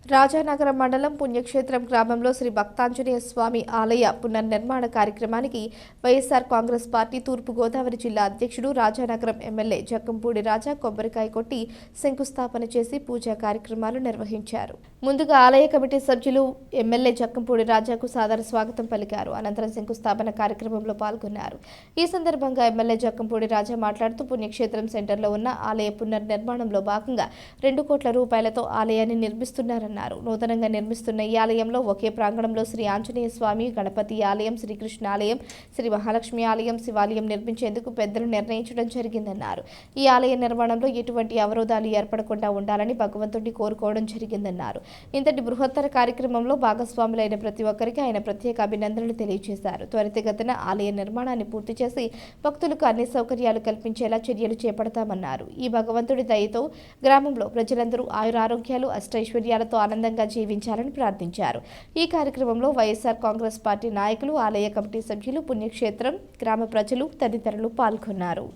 రాజానగరం మండలం పుణ్యక్షేత్రం గ్రామంలో శ్రీ భక్తాంజనేయ స్వామి ఆలయ పునర్నిర్మాణ కార్యక్రమానికి వైఎస్ఆర్ కాంగ్రెస్ పార్టీ తూర్పు గోదావరి జిల్లా అధ్యక్షుడు రాజానగరం ఎమ్మెల్యే జక్కంపూడి రాజా కొబ్బరికాయ కొట్టి శంకుస్థాపన చేసి పూజా కార్యక్రమాలు నిర్వహించారు. ముందుగా ఆలయ కమిటీ సభ్యులు ఎమ్మెల్యే జక్కంపూడి రాజాకు సాదర స్వాగతం పలికారు. అనంతరం శంకుస్థాపన కార్యక్రమంలో పాల్గొన్నారు. ఈ సందర్భంగా ఎమ్మెల్యే జక్కంపూడి రాజా మాట్లాడుతూ పుణ్యక్షేత్రం సెంటర్లో ఉన్న ఆలయ పునర్నిర్మాణంలో భాగంగా 2 కోట్ల రూపాయలతో ఆలయాన్ని నిర్మిస్తున్నారన్నారు. నూతనంగా నిర్మిస్తున్న ఈ ఆలయంలో ఒకే ప్రాంగణంలో శ్రీ ఆంజనేయ స్వామి, గణపతి ఆలయం, శ్రీకృష్ణ ఆలయం, శ్రీ మహాలక్ష్మి ఆలయం, శివాలయం నిర్మించేందుకు పెద్దలు నిర్ణయించడం జరిగిందన్నారు. ఈ ఆలయ నిర్మాణంలో ఎటువంటి అవరోధాలు ఏర్పడకుండా ఉండాలని భగవంతుడిని కోరుకోవడం జరిగిందన్నారు. ఇంతటి బృహత్తర కార్యక్రమంలో భాగస్వాములైన ప్రతి ఒక్కరికి ఆయన ప్రత్యేక అభినందనలు తెలియజేశారు. త్వరితగతిన ఆలయ నిర్మాణాన్ని పూర్తి చేసి భక్తులకు అన్ని సౌకర్యాలు కల్పించేలా చర్యలు చేపడతామన్నారు. ఈ భగవంతుడి దయతో గ్రామంలో ప్రజలందరూ ఆయురారోగ్యాలు, అష్టైశ్వర్యాలతో ఆనందంగా జీవించాలని ప్రార్థించారు. ఈ కార్యక్రమంలో వైఎస్ఆర్ కాంగ్రెస్ పార్టీ నాయకులు, ఆలయ కమిటీ సభ్యులు, పుణ్యక్షేత్రం గ్రామ ప్రజలు తదితరులు పాల్గొన్నారు.